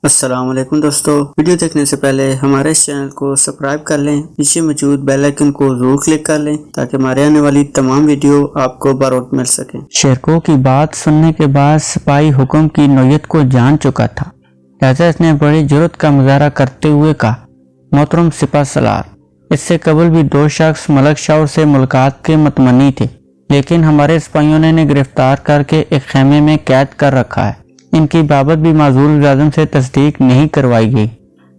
السلام علیکم دوستو، ویڈیو دیکھنے سے پہلے ہمارے اس چینل کو سبسکرائب کر لیں، پیچھے موجود بیل آئیکن کو ضرور کلک کر لیں تاکہ ہمارے آنے والی تمام ویڈیو آپ کو بروقت مل سکیں۔ شیرکو کی بات سننے کے بعد سپاہی حکم کی نوعیت کو جان چکا تھا، لہذا اس نے بڑی جرأت کا مظاہرہ کرتے ہوئے کہا، محترم سپہ سالار، اس سے قبل بھی 2 شخص ملک شاور سے ملاقات کے متمنی تھے، لیکن ہمارے سپاہیوں نے انہیں گرفتار کر کے ایک خیمے میں قید کر رکھا ہے۔ ان کی بابت بھی معزول اعظم سے تصدیق نہیں کروائی گئی۔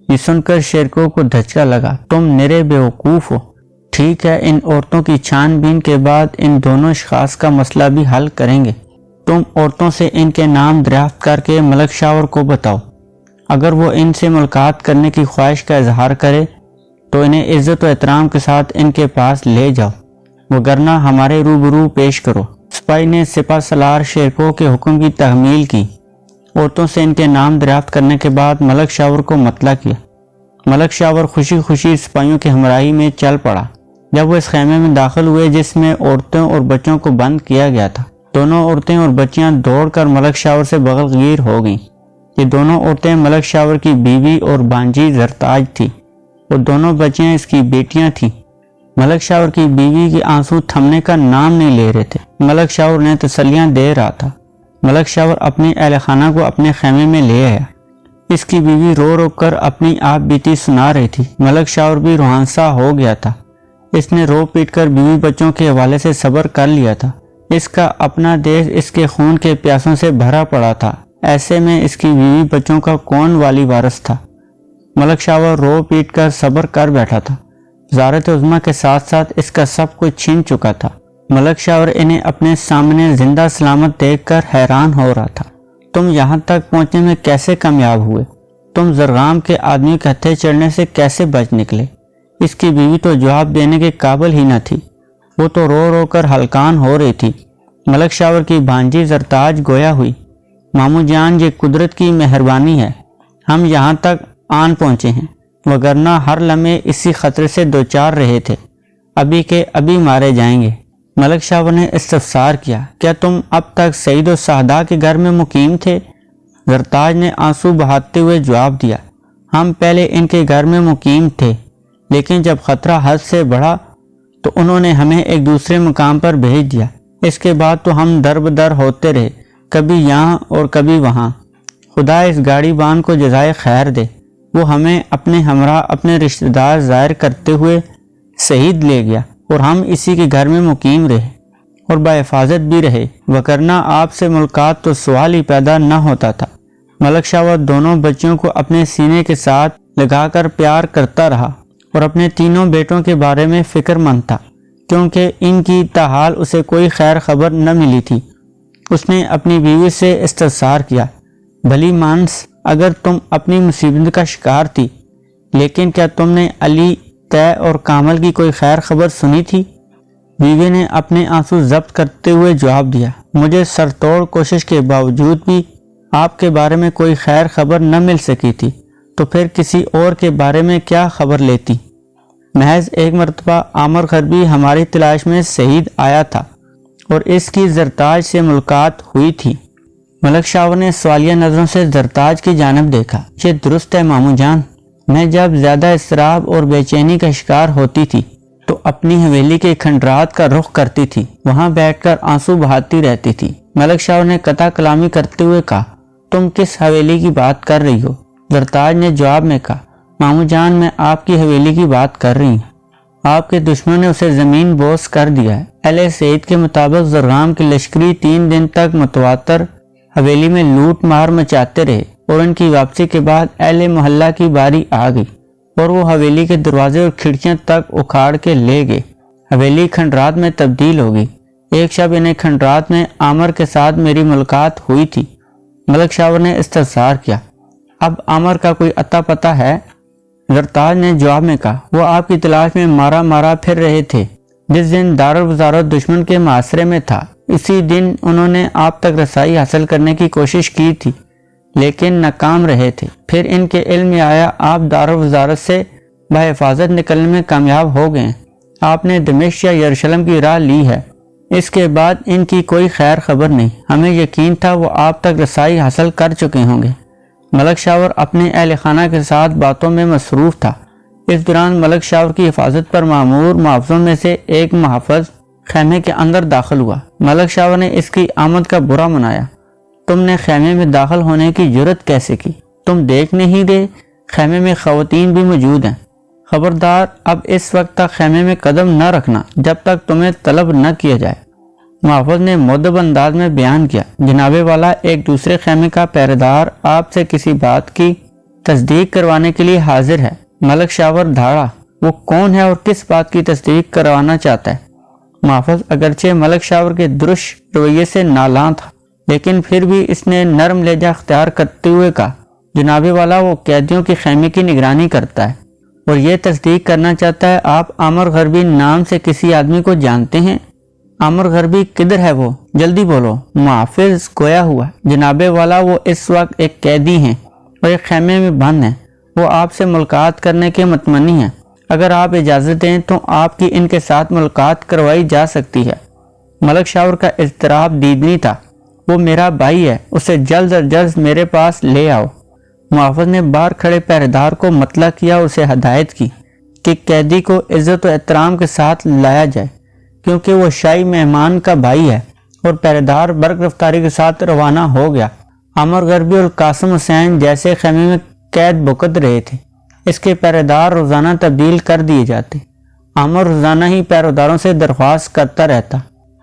یہ سن کر شیرکو کو دھچکا لگا، تم نرے بیوقوف ہو۔ ٹھیک ہے، ان عورتوں کی چھان بین کے بعد ان دونوں اشخاص کا مسئلہ بھی حل کریں گے۔ تم عورتوں سے ان کے نام دریافت کر کے ملک شاور کو بتاؤ۔ اگر وہ ان سے ملاقات کرنے کی خواہش کا اظہار کرے تو انہیں عزت و احترام کے ساتھ ان کے پاس لے جاؤ، وگرنہ ہمارے روبرو پیش کرو۔ سپاہی نے سپہ سالار شیرکو کے حکم کی تحمیل کی۔ عورتوں سے ان کے نام دریافت کرنے کے بعد ملک شاور کو مطلع کیا۔ ملک شاور خوشی خوشی سپاہیوں کی ہمراہی میں چل پڑا۔ جب وہ اس خیمے میں داخل ہوئے جس میں عورتوں اور بچوں کو بند کیا گیا تھا، دونوں عورتیں اور بچیاں دوڑ کر ملک شاور سے بغلگیر ہو گئیں۔ یہ دونوں عورتیں ملک شاور کی بیوی اور بانجی زرتاج تھی، اور دونوں بچیاں اس کی بیٹیاں تھیں۔ ملک شاور کی بیوی کے آنسو تھمنے کا نام نہیں لے رہے تھے۔ ملک شاور نے تسلیاں دے رہا تھا۔ ملک شاور اپنے اہل خانہ کو اپنے خیمے میں لے آیا۔ اس کی بیوی رو رو کر اپنی آپ بیتی سنا رہی تھی۔ ملک شاور بھی روحانسا ہو گیا تھا۔ اس نے رو پیٹ کر بیوی بچوں کے حوالے سے صبر کر لیا تھا۔ اس کا اپنا دیش اس کے خون کے پیاسوں سے بھرا پڑا تھا، ایسے میں اس کی بیوی بچوں کا کون والی وارث تھا؟ ملک شاور رو پیٹ کر صبر کر بیٹھا تھا۔ وزارت عظمیٰ کے ساتھ ساتھ اس کا سب کچھ چھن چکا تھا۔ ملک شاور انہیں اپنے سامنے زندہ سلامت دیکھ کر حیران ہو رہا تھا۔ تم یہاں تک پہنچنے میں کیسے کامیاب ہوئے؟ تم زرغام کے آدمی کے ہتھے چڑھنے سے کیسے بچ نکلے؟ اس کی بیوی تو جواب دینے کے قابل ہی نہ تھی، وہ تو رو رو کر ہلکان ہو رہی تھی۔ ملک شاور کی بھانجی زرتاج گویا ہوئی، مامو جان، یہ قدرت کی مہربانی ہے، ہم یہاں تک آن پہنچے ہیں، وگرنہ ہر لمحے اسی خطرے سے دوچار رہے تھے، ابھی کے ابھی مارے جائیں گے۔ ملک شاور نے استفسار کیا، کیا تم اب تک سعید و سعدہ کے گھر میں مقیم تھے؟ زرتاج نے آنسو بہاتے ہوئے جواب دیا، ہم پہلے ان کے گھر میں مقیم تھے، لیکن جب خطرہ حد سے بڑھا تو انہوں نے ہمیں ایک دوسرے مقام پر بھیج دیا۔ اس کے بعد تو ہم در بدر ہوتے رہے، کبھی یہاں اور کبھی وہاں۔ خدا اس گاڑی بان کو جزائے خیر دے، وہ ہمیں اپنے ہمراہ اپنے رشتہ دار ظاہر کرتے ہوئے شہید لے گیا، اور ہم اسی کے گھر میں مقیم رہے اور بحفاظت بھی رہے، وگرنہ آپ سے ملاقات تو سوال ہی پیدا نہ ہوتا تھا۔ ملک شاور دونوں بچیوں کو اپنے سینے کے ساتھ لگا کر پیار کرتا رہا اور اپنے تینوں بیٹوں کے بارے میں فکر مند تھا، کیونکہ ان کی تاحال اسے کوئی خیر خبر نہ ملی تھی۔ اس نے اپنی بیوی سے استفسار کیا، بھلی مانس، اگر تم اپنی مصیبت کا شکار تھی، لیکن کیا تم نے علی، طے اور کامل کی کوئی خیر خبر سنی تھی؟ بیوی نے اپنے آنسو ضبط کرتے ہوئے جواب دیا، مجھے سرتوڑ کوشش کے باوجود بھی آپ کے بارے میں کوئی خیر خبر نہ مل سکی تھی، تو پھر کسی اور کے بارے میں کیا خبر لیتی؟ محض ایک مرتبہ عامر غربی ہماری تلاش میں شہید آیا تھا اور اس کی زرتاج سے ملاقات ہوئی تھی۔ ملک شاور نے سوالیہ نظروں سے زرتاج کی جانب دیکھا، یہ درست ہے مامو جان، میں جب زیادہ اضطراب اور بے چینی کا شکار ہوتی تھی تو اپنی حویلی کے کھنڈرات کا رخ کرتی تھی، وہاں بیٹھ کر آنسو بہاتی رہتی تھی۔ ملک شاور نے قطع کلامی کرتے ہوئے کہا، تم کس حویلی کی بات کر رہی ہو؟ زرتاج نے جواب میں کہا، مامو جان، میں آپ کی حویلی کی بات کر رہی ہوں، آپ کے دشمن نے اسے زمین بوس کر دیا ہے۔ اہل سعید کے مطابق زرغام کے لشکری 3 دن تک متواتر حویلی میں لوٹ مار مچاتے رہے، اور ان کی واپسی کے بعد اہل محلہ کی باری آ گئی اور وہ حویلی کے دروازے اور کھڑکیاں تک اکھاڑ کے لے گئے۔ حویلی کھنڈرات میں تبدیل ہو گئی۔ ایک شب انہیں کھنڈرات میں عامر کے ساتھ میری ملاقات ہوئی تھی۔ ملک شاور نے استفسار کیا، اب عامر کا کوئی اتا پتہ ہے؟ زرتاج نے جواب میں کہا، وہ آپ کی تلاش میں مارا مارا پھر رہے تھے۔ جس دن دارالوزارت دشمن کے محاصرے میں تھا، اسی دن انہوں نے آپ تک رسائی حاصل کرنے کی کوشش کی تھی، لیکن ناکام رہے تھے۔ پھر ان کے علم میں آیا آپ دارالوزارت سے بحفاظت نکلنے میں کامیاب ہو گئے، آپ نے دمشق یا یروشلم کی راہ لی ہے۔ اس کے بعد ان کی کوئی خیر خبر نہیں، ہمیں یقین تھا وہ آپ تک رسائی حاصل کر چکے ہوں گے، ملک شاور اپنے اہل خانہ کے ساتھ باتوں میں مصروف تھا۔ اس دوران ملک شاور کی حفاظت پر مامور محافظوں میں سے ایک محافظ خیمے کے اندر داخل ہوا۔ ملک شاور نے اس کی آمد کا برا منایا۔ تم نے خیمے میں داخل ہونے کی جرت کیسے کی؟ تم دیکھ نہیں دے خیمے میں خواتین بھی موجود ہیں۔ خبردار، اب اس وقت تک خیمے میں قدم نہ رکھنا جب تک تمہیں طلب نہ کیا جائے۔ محافظ نے مؤدب انداز میں بیان کیا، جناب والا، ایک دوسرے خیمے کا پہرے دار آپ سے کسی بات کی تصدیق کروانے کے لیے حاضر ہے۔ ملک شاور دھاڑا، وہ کون ہے اور کس بات کی تصدیق کروانا چاہتا ہے؟ محافظ اگرچہ ملک شاور کے درست رویے سے نالاں تھا، لیکن پھر بھی اس نے نرم لہجہ اختیار کرتے ہوئے کہا، جناب والا، وہ قیدیوں کی خیمے کی نگرانی کرتا ہے اور یہ تصدیق کرنا چاہتا ہے آپ عامر غربی نام سے کسی آدمی کو جانتے ہیں؟ عامر غربی کدھر ہے وہ؟ جلدی بولو۔ محافظ گویا ہوا، جناب والا، وہ اس وقت ایک قیدی ہیں اور ایک خیمے میں بند ہیں۔ وہ آپ سے ملاقات کرنے کے متمنی ہیں۔ اگر آپ اجازت دیں تو آپ کی ان کے ساتھ ملاقات کروائی جا سکتی ہے۔ ملک شاور کا اضطراب دیدنی تھا۔ وہ میرا بھائی ہے، اسے جلد از جلد میرے پاس لے آؤ۔ محافظ نے باہر کھڑے پہرے دار کو مطلع کیا اور اسے ہدایت کی کہ قیدی کو عزت و احترام کے ساتھ لایا جائے، کیونکہ وہ شاہی مہمان کا بھائی ہے، اور پہرے دار برق رفتاری کے ساتھ روانہ ہو گیا۔ عامر غربی اور قاسم حسین جیسے خیمے میں قید بکت رہے تھے۔ اس کے پہرے دار روزانہ تبدیل کر دیے جاتے۔ عامر روزانہ ہی پہرے سے درخواست کرتا رہتا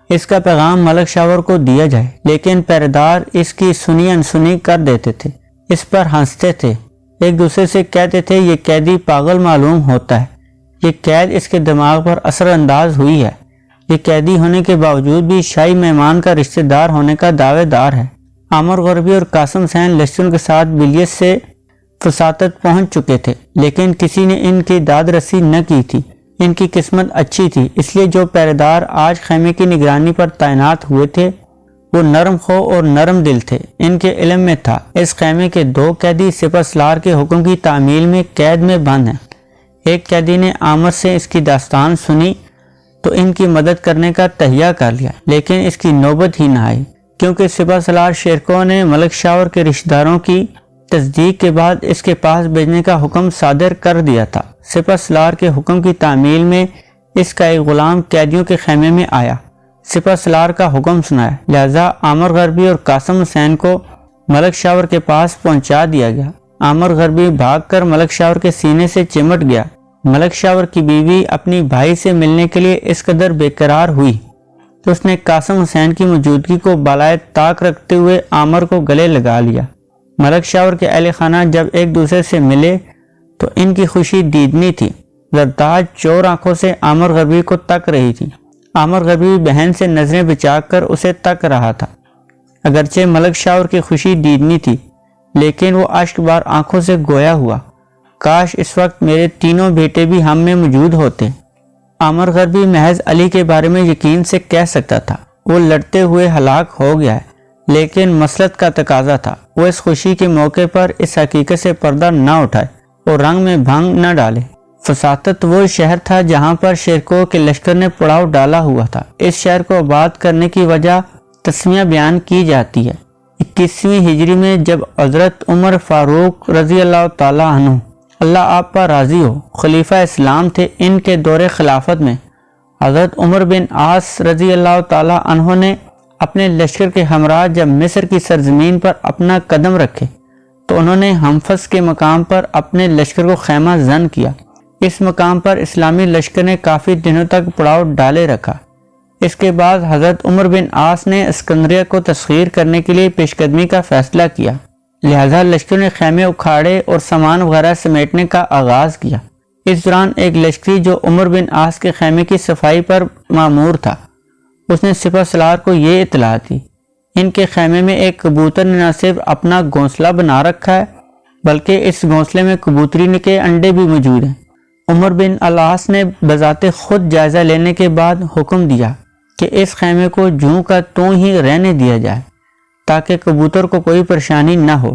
اس کا پیغام ملک شاور کو دیا جائے، لیکن پہرے دار اس کی سنی انسنی کر دیتے تھے، اس پر ہنستے تھے، ایک دوسرے سے کہتے تھے یہ قیدی پاگل معلوم ہوتا ہے، یہ قید اس کے دماغ پر اثر انداز ہوئی ہے، یہ قیدی ہونے کے باوجود بھی شاہی مہمان کا رشتہ دار ہونے کا دعوے دار ہے۔ عامر غربی اور قاسم حسین لشکروں کے ساتھ بلیت سے فساتت پہنچ چکے تھے، لیکن کسی نے ان کی داد رسی نہ کی تھی۔ ان کی قسمت اچھی تھی، اس لیے جو پہرے دار آج خیمے کی نگرانی پر تعینات ہوئے تھے وہ نرم خو اور نرم دل تھے۔ ان کے علم میں تھا اس خیمے کے 2 قیدی سپہ سالار کے حکم کی تعمیل میں قید میں بند ہیں۔ ایک قیدی نے عامر سے اس کی داستان سنی تو ان کی مدد کرنے کا تہیہ کر لیا، لیکن اس کی نوبت ہی نہ آئی، کیونکہ سپہ سالار شیرکو نے ملک شاور کے رشتہ داروں کی تصدیق کے بعد اس کے پاس بھیجنے کا حکم صادر کر دیا تھا۔ سپہ سالار کے حکم کی تعمیل میں اس کا ایک غلام قیدیوں کے خیمے میں آیا، سپہ سالار کا حکم سنایا، لہذا عامر غربی اور قاسم حسین کو ملک شاور کے پاس پہنچا دیا گیا۔ عامر غربی بھاگ کر ملک شاور کے سینے سے چمٹ گیا۔ ملک شاور کی بیوی اپنی بھائی سے ملنے کے لیے اس قدر بے قرار ہوئی تو اس نے قاسم حسین کی موجودگی کو بالائے طاق رکھتے ہوئے عامر کو گلے لگا لیا۔ ملک شاور کے اہل خانہ جب ایک دوسرے سے ملے تو ان کی خوشی دیدنی تھی۔ زرداد چور آنکھوں سے عامر غربی کو تک رہی تھی۔ عامر غربی بہن سے نظریں بچا کر اسے تک رہا تھا۔ اگرچہ ملک شاور کی خوشی دیدنی تھی، لیکن وہ اشک بار آنکھوں سے گویا ہوا، کاش اس وقت میرے تینوں بیٹے بھی ہم میں موجود ہوتے۔ عامر غربی محض علی کے بارے میں یقین سے کہہ سکتا تھا وہ لڑتے ہوئے ہلاک ہو گیا ہے، لیکن مسلط کا تقاضا تھا وہ اس خوشی کے موقع پر اس حقیقت سے پردہ نہ اٹھائے اور رنگ میں بھنگ نہ ڈالے۔ فساتت وہ شہر تھا جہاں پر شیرکو کے لشکر نے پڑاؤ ڈالا ہوا تھا۔ اس شہر کو آباد کرنے کی وجہ تسمیہ بیان کی جاتی ہے۔ 21ویں ہجری میں جب حضرت عمر فاروق رضی اللہ تعالی عنہ اللہ آپ پر راضی ہو خلیفہ اسلام تھے، ان کے دور خلافت میں حضرت عمر بن عاص رضی اللہ تعالی عنہ نے اپنے لشکر کے ہمراہ جب مصر کی سرزمین پر اپنا قدم رکھے تو انہوں نے ہمفس کے مقام پر اپنے لشکر کو خیمہ زن کیا۔ اس مقام پر اسلامی لشکر نے کافی دنوں تک پڑاؤ ڈالے رکھا۔ اس کے بعد حضرت عمر بن عاص نے اسکندریہ کو تسخیر کرنے کے لیے پیش قدمی کا فیصلہ کیا، لہذا لشکر نے خیمے اکھاڑے اور سامان وغیرہ سمیٹنے کا آغاز کیا۔ اس دوران ایک لشکری جو عمر بن عاص کے خیمے کی صفائی پر مامور تھا، اس نے سپہ سالار کو یہ اطلاع دی، ان کے خیمے میں ایک کبوتر نے نہ صرف اپنا گھونسلہ بنا رکھا ہے بلکہ اس گھونسلے میں کبوتری کے انڈے بھی موجود ہیں۔ عمر بن العاص نے بذات خود جائزہ لینے کے بعد حکم دیا کہ اس خیمے کو جوں کا توں ہی رہنے دیا جائے تاکہ کبوتر کو کوئی پریشانی نہ ہو۔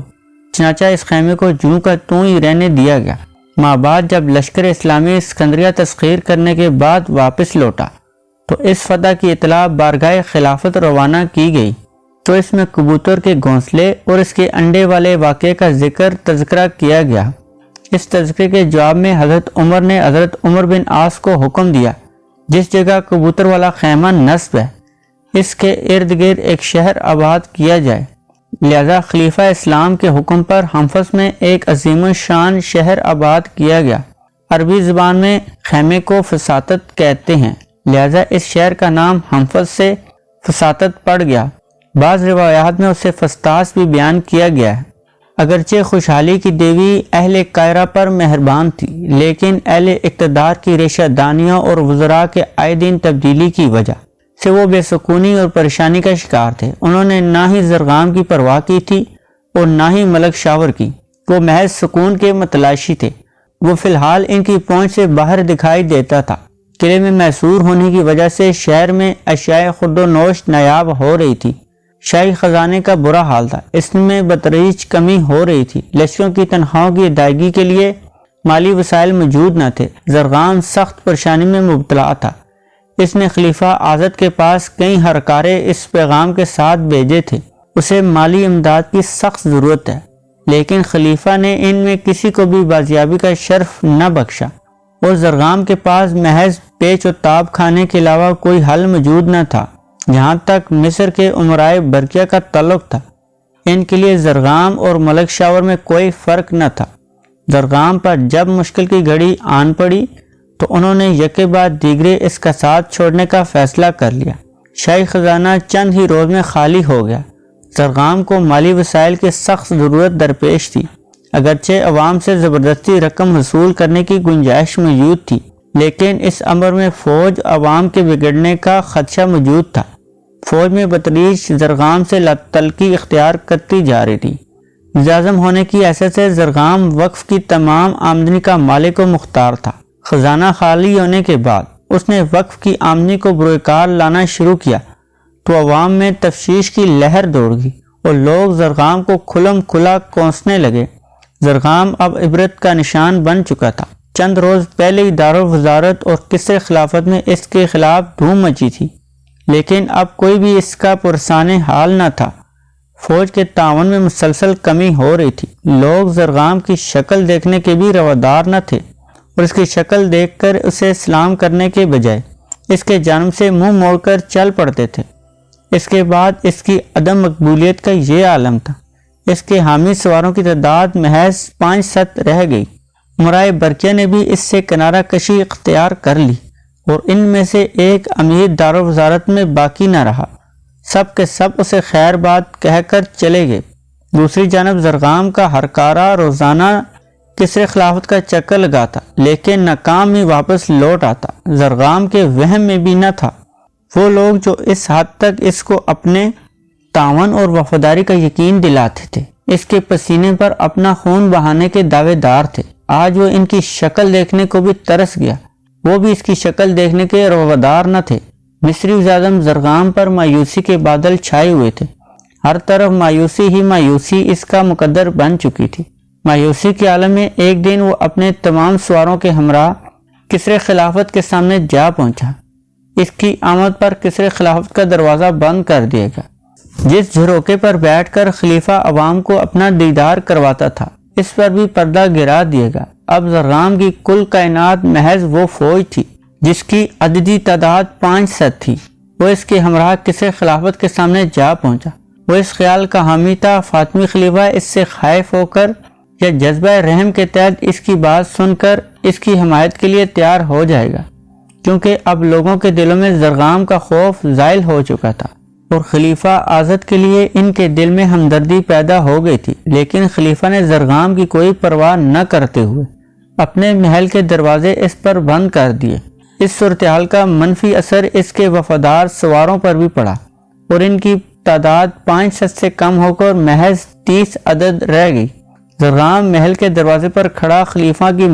چنانچہ اس خیمے کو جوں کا توں ہی رہنے دیا گیا۔ ماہ بعد جب لشکر اسلامی اسکندریہ تسخیر کرنے کے بعد واپس لوٹا تو اس فتح کی اطلاع بارگاہ خلافت روانہ کی گئی تو اس میں کبوتر کے گھونسلے اور اس کے انڈے والے واقعے کا تذکرہ کیا گیا۔ اس تذکرے کے جواب میں حضرت عمر نے حضرت عمر بن عاص کو حکم دیا جس جگہ کبوتر والا خیمہ نصب ہے اس کے ارد گرد ایک شہر آباد کیا جائے۔ لہذا خلیفہ اسلام کے حکم پر حنفس میں ایک عظیم الشان شہر آباد کیا گیا۔ عربی زبان میں خیمے کو فساطت کہتے ہیں، لہذا اس شہر کا نام حنفس سے فساطت پڑ گیا۔ بعض روایات میں اسے فسطاس بھی بیان کیا گیا ہے۔ اگرچہ خوشحالی کی دیوی اہل قاہرہ پر مہربان تھی، لیکن اہل اقتدار کی ریشہ دانیوں اور وزراء کے آئے دن تبدیلی کی وجہ سے وہ بے سکونی اور پریشانی کا شکار تھے۔ انہوں نے نہ ہی زرغام کی پرواہ کی تھی اور نہ ہی ملک شاور کی، وہ محض سکون کے متلاشی تھے۔ وہ فی الحال ان کی پہنچ سے باہر دکھائی دیتا تھا۔ قلعے میں محصور ہونے کی وجہ سے شہر میں اشیاء خرد و نوش نایاب ہو رہی تھی۔ شاہی خزانے کا برا حال تھا، اس میں بتدریج کمی ہو رہی تھی۔ لشکروں کی تنخواہوں کی ادائیگی کے لیے مالی وسائل موجود نہ تھے۔ زرغام سخت پریشانی میں مبتلا تھا۔ اس نے خلیفہ آزد کے پاس کئی ہرکارے اس پیغام کے ساتھ بھیجے تھے، اسے مالی امداد کی سخت ضرورت ہے، لیکن خلیفہ نے ان میں کسی کو بھی بازیابی کا شرف نہ بخشا، اور زرغام کے پاس محض پیچ و تاب کھانے کے علاوہ کوئی حل موجود نہ تھا۔ جہاں تک مصر کے امرائے برقیہ کا تعلق تھا، ان کے لیے زرغام اور ملک شاور میں کوئی فرق نہ تھا۔ زرغام پر جب مشکل کی گھڑی آن پڑی تو انہوں نے یکے بعد دیگرے اس کا ساتھ چھوڑنے کا فیصلہ کر لیا۔ شاہی خزانہ چند ہی روز میں خالی ہو گیا۔ زرغام کو مالی وسائل کی سخت ضرورت درپیش تھی۔ اگرچہ عوام سے زبردستی رقم حصول کرنے کی گنجائش موجود تھی، لیکن اس امر میں فوج عوام کے بگڑنے کا خدشہ موجود تھا۔ فوج میں بتدریج زرغام سے تلقی اختیار کرتی جا رہی تھی۔ وزیر اعظم ہونے کی حیثیت سے زرغام وقف کی تمام آمدنی کا مالک و مختار تھا۔ خزانہ خالی ہونے کے بعد اس نے وقف کی آمدنی کو بروئے کار لانا شروع کیا تو عوام میں تفشیش کی لہر دوڑ گئی اور لوگ زرغام کو کھلم کھلا کوسنے لگے۔ زرغام اب عبرت کا نشان بن چکا تھا۔ چند روز پہلے ہی دارالوزارت اور قصر خلافت میں اس کے خلاف دھوم مچی تھی، لیکن اب کوئی بھی اس کا پرسان حال نہ تھا۔ فوج کے تعاون میں مسلسل کمی ہو رہی تھی۔ لوگ زرغام کی شکل دیکھنے کے بھی روادار نہ تھے اور اس کی شکل دیکھ کر اسے سلام کرنے کے بجائے اس کے جانب سے منہ موڑ کر چل پڑتے تھے۔ اس کے بعد اس کی عدم مقبولیت کا یہ عالم تھا۔ اس کے حامی سواروں کی تعداد محض 5-7 رہ گئی۔ امرائے برقیہ نے بھی اس سے کنارہ کشی اختیار کر لی اور ان میں سے ایک امیر دارالوزارت میں باقی نہ رہا۔ سب کے سب اسے خیر بات کہہ کر چلے گئے۔ دوسری جانب زرغام کا ہرکارہ روزانہ قصر خلافت کا چکر لگاتا، لیکن ناکام ہی واپس لوٹ آتا۔ زرغام کے وہم میں بھی نہ تھا۔ وہ لوگ جو اس حد تک اس کو اپنے تعاون اور وفاداری کا یقین دلاتے تھے، اس کے پسینے پر اپنا خون بہانے کے دعوے دار تھے، آج وہ ان کی شکل دیکھنے کو بھی ترس گیا۔ وہ بھی اس کی شکل دیکھنے کے روادار نہ تھے۔ مصری وزیر اعظم زرغام پر مایوسی کے بادل چھائے ہوئے تھے۔ ہر طرف مایوسی ہی مایوسی اس کا مقدر بن چکی تھی۔ مایوسی کے عالم میں ایک دن وہ اپنے تمام سواروں کے ہمراہ قصر خلافت کے سامنے جا پہنچا۔ اس کی آمد پر قصر خلافت کا دروازہ بند کر دیا گیا۔ جس جھروکے پر بیٹھ کر خلیفہ عوام کو اپنا دیدار کرواتا تھا، اس پر بھی پردہ گرا دیا گیا۔ اب زرغام کی کل کائنات محض وہ فوج تھی جس کی عددی تعداد 5-7 تھی۔ وہ اس کے ہمراہ قصر خلافت کے سامنے جا پہنچا۔ وہ اس خیال کا حامی تھا فاطمی خلیفہ اس سے خائف ہو کر یا جذبہ رحم کے تحت اس کی بات سن کر اس کی حمایت کے لیے تیار ہو جائے گا، کیونکہ اب لوگوں کے دلوں میں زرغام کا خوف زائل ہو چکا تھا اور خلیفہ آزد کے لیے ان کے دل میں ہمدردی پیدا ہو گئی تھی۔ لیکن خلیفہ نے زرغام کی کوئی پرواہ نہ کرتے ہوئے اپنے محل کے دروازے اس پر بند کر دیے۔ اس صورتحال کا منفی اثر اس کے وفادار سواروں پر بھی پڑا اور ان کی تعداد 5-7 سے کم ہو کر محض 30 عدد رہ گئی۔ زرغام محل کے دروازے پر کھڑا خلیفہ کی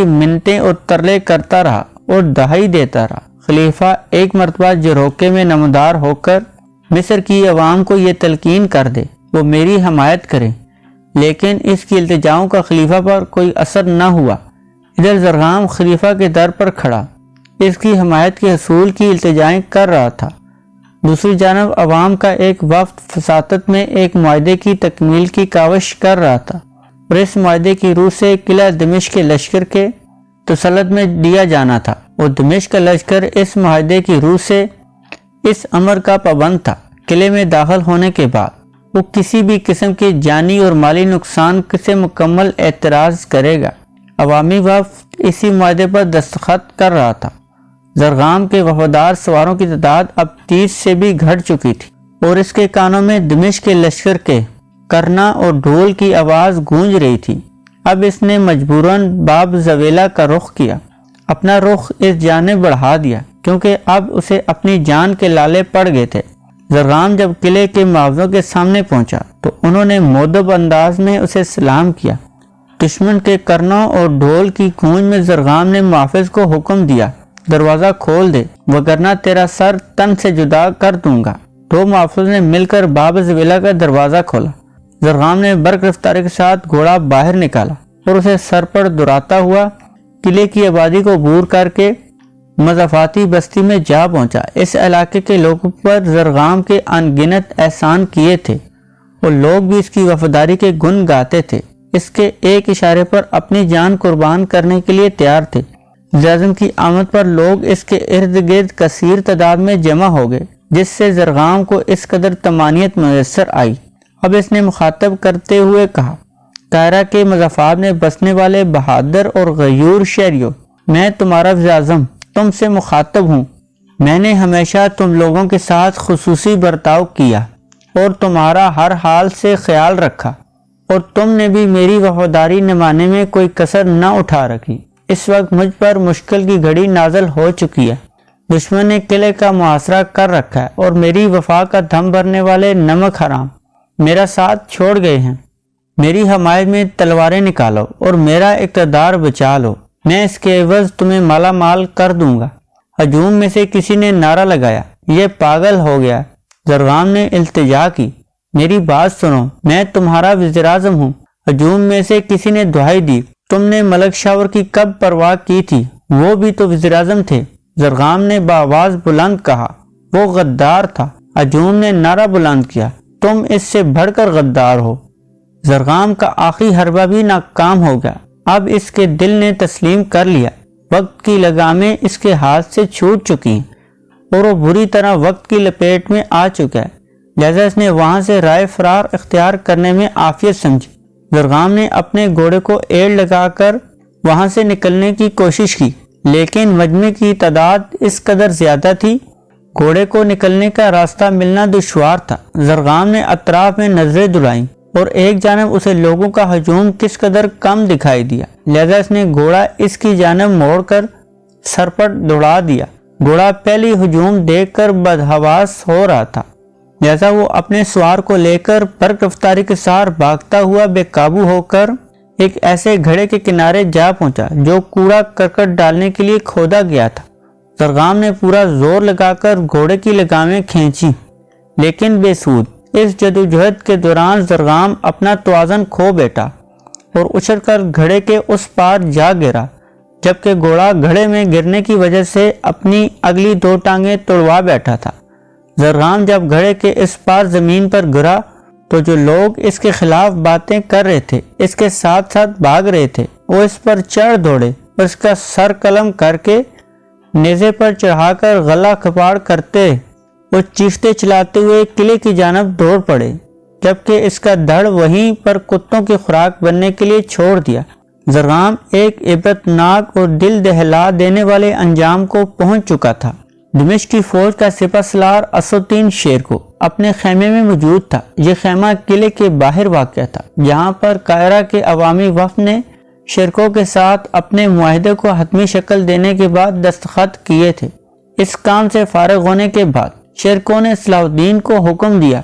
منتیں اور ترلے کرتا رہا اور دہائی دیتا رہا۔ خلیفہ ایک مرتبہ جھروکے میں نمودار ہو کر مصر کی عوام کو یہ تلقین کر دے وہ میری حمایت کریں، لیکن اس کی التجاؤں کا خلیفہ پر کوئی اثر نہ ہوا۔ ادھر زرغام خلیفہ کے در پر کھڑا اس کی حمایت کے حصول کی التجائیں کر رہا تھا۔ دوسری جانب عوام کا ایک وفد فساطت میں ایک معاہدے کی تکمیل کی کاوش کر رہا تھا اور اس معاہدے کی روح سے قلعہ دمشق کے لشکر کے تسلط میں دیا جانا تھا، اور دمشق کا لشکر اس معاہدے کی روح سے اس امر کا پابند تھا۔ قلعے میں داخل ہونے کے بعد وہ کسی بھی قسم کے جانی اور مالی نقصان سے مکمل اعتراض کرے گا۔ عوامی وفد اسی معاہدے پر دستخط کر رہا تھا۔ زرغام کے وفادار سواروں کی تعداد اب 30 سے بھی گھٹ چکی تھی اور اس کے کانوں میں دمشق کے لشکر کے کرنا اور ڈھول کی آواز گونج رہی تھی۔ اب اس نے مجبوراً باب زویلہ کا رخ کیا، اپنا رخ اس جانب بڑھا دیا کیونکہ اب اسے اپنی جان کے لالے پڑ گئے تھے۔ زرغام جب قلعے کے محافظوں کے سامنے پہنچا تو انہوں نے مؤدب انداز میں اسے سلام کیا۔ دشمن کے کرنوں اور ڈھول کی گونج میں زرغام نے محافظ کو حکم دیا، دروازہ کھول دے وگرنہ تیرا سر تن سے جدا کر دوں گا۔ دو محافظ نے مل کر باب زویلہ کا دروازہ کھولا۔ زرغام نے برق رفتاری کے ساتھ گھوڑا باہر نکالا اور اسے سر پر دراتا ہوا قلعے کی آبادی کو عبور کر کے مضافاتی بستی میں جا پہنچا۔ اس علاقے کے لوگوں پر زرغام کے ان گنت احسان کیے تھے اور لوگ بھی اس کی وفاداری کے گن گاتے تھے، اس کے ایک اشارے پر اپنی جان قربان کرنے کے لیے تیار تھے۔ وزیر کی آمد پر لوگ اس کے ارد گرد کثیر تعداد میں جمع ہو گئے، جس سے زرغام کو اس قدر طمانینت میسر آئی۔ اب اس نے مخاطب کرتے ہوئے کہا، قاہرہ کے مضافات میں بسنے والے بہادر اور غیور شہریوں، میں تمہارا وزیر اعظم تم سے مخاطب ہوں۔ میں نے ہمیشہ تم لوگوں کے ساتھ خصوصی برتاؤ کیا اور تمہارا ہر حال سے خیال رکھا، اور تم نے بھی میری وفاداری نبھانے میں کوئی کسر نہ اٹھا رکھی۔ اس وقت مجھ پر مشکل کی گھڑی نازل ہو چکی ہے۔ دشمن نے قلعے کا محاصرہ کر رکھا ہے اور میری وفا کا دم بھرنے والے نمک حرام میرا ساتھ چھوڑ گئے ہیں۔ میری حمایت میں تلواریں نکالو اور میرا اقتدار بچا لو، میں اس کے عوض تمہیں مالا مال کر دوں گا۔ ہجوم میں سے کسی نے نعرہ لگایا، یہ پاگل ہو گیا۔ زرغام نے التجا کی، میری بات سنو، میں تمہارا وزیر اعظم ہوں۔ ہجوم میں سے کسی نے دہائی دی، تم نے ملک شاور کی کب پرواہ کی تھی، وہ بھی تو وزیر اعظم تھے۔ زرغام نے بآواز بلند کہا، وہ غدار تھا۔ ہجوم نے نعرہ بلند کیا، تم اس سے بڑھ کر غدار ہو۔ زرغام کا آخری حربہ بھی ناکام ہو گیا، اب اس کے دل نے تسلیم کر لیا۔ وقت کی لگامیں اس کے ہاتھ سے چھوٹ چکی ہیں اور وہ بری طرح وقت کی لپیٹ میں آ چکا ہے، لہذا اس نے وہاں سے رائے فرار اختیار کرنے میں عافیت سمجھی۔ زرغام نے اپنے گھوڑے کو ایڑ لگا کر وہاں سے نکلنے کی کوشش کی، لیکن مجمع کی تعداد اس قدر زیادہ تھی، گھوڑے کو نکلنے کا راستہ ملنا دشوار تھا۔ زرغام نے اطراف میں نظریں دلائیں اور ایک جانب اسے لوگوں کا ہجوم کس قدر کم دکھائی دیا، لہذا اس نے گھوڑا اس کی جانب موڑ کر سر پر دوڑا دیا۔ گھوڑا پہلی ہجوم دیکھ کر بدحواس ہو رہا تھا، لہذا وہ اپنے سوار کو لے کر برق رفتاری کے ساتھ بھاگتا ہوا بے قابو ہو کر ایک ایسے گھڑے کے کنارے جا پہنچا جو کوڑا کرکٹ ڈالنے کے لیے کھودا گیا تھا۔ زرغام نے پورا زور لگا کر گھوڑے کی لگامیں کھینچی، لیکن بے سود۔ اس جدوجہد کے دوران زرغام اپنا توازن کھو بیٹھا اور اچھل کر گھڑے کے اس پار جا گرا، جبکہ گھوڑا گھڑے میں گرنے کی وجہ سے اپنی اگلی دو ٹانگیں توڑوا بیٹھا تھا۔ زرغام جب گھڑے کے اس پار زمین پر گرا تو جو لوگ اس کے خلاف باتیں کر رہے تھے، اس کے ساتھ ساتھ بھاگ رہے تھے، وہ اس پر چڑھ دوڑے اور اس کا سر قلم کر کے نیزے پر چڑھا کر غلہ کھپاڑ کرتے وہ چیختے چلاتے ہوئے قلعے کی جانب دوڑ پڑے، جبکہ اس کا دھڑ وہیں پر کتوں کی خوراک بننے کے لیے چھوڑ دیا۔ زرغام ایک عبرتناک اور دل دہلا دینے والے انجام کو پہنچ چکا تھا۔ دمشق کی فوج کا سپہ سالار اسدالدین شیرکو اپنے خیمے میں موجود تھا۔ یہ خیمہ قلعے کے باہر واقع تھا، جہاں پر قاہرہ کے عوامی وفد نے شیرکو کے ساتھ اپنے معاہدے کو حتمی شکل دینے کے بعد دستخط کیے تھے۔ اس کام سے فارغ ہونے کے بعد شیرکو نے صلاح الدین کو حکم دیا،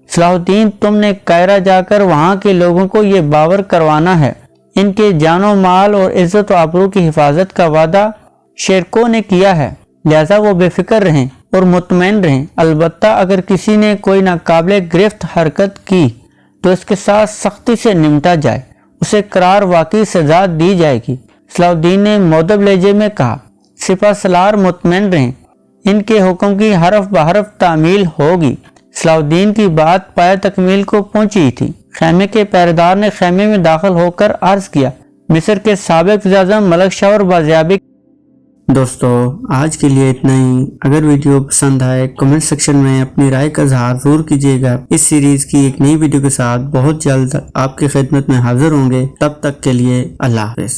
صلاح الدین تم نے قاہرہ جا کر وہاں کے لوگوں کو یہ باور کروانا ہے، ان کے جان و مال اور عزت و آبرو کی حفاظت کا وعدہ شیرکو نے کیا ہے، لہذا وہ بے فکر رہیں اور مطمئن رہیں۔ البتہ اگر کسی نے کوئی ناقابل گرفت حرکت کی تو اس کے ساتھ سختی سے نمٹا جائے، اسے قرار واقعی سزا دی جائے گی۔ صلاح الدین نے مؤدب لہجے میں کہا، سپہ سالار مطمئن رہیں، ان کے حکم کی حرف بحرف تعمیل ہوگی۔ صلاح الدین کی بات پایہ تکمیل کو پہنچی تھی۔ خیمے کے پہرےدار نے خیمے میں داخل ہو کر عرض کیا، مصر کے سابق وزیر اعظم ملک شاہ اور بازیابی۔ دوستو آج کے لیے اتنا ہی۔ اگر ویڈیو پسند آئے کمنٹ سیکشن میں اپنی رائے کا اظہار ضرور کیجیے گا۔ اس سیریز کی ایک نئی ویڈیو کے ساتھ بہت جلد آپ کی خدمت میں حاضر ہوں گے۔ تب تک کے لیے اللہ حافظ۔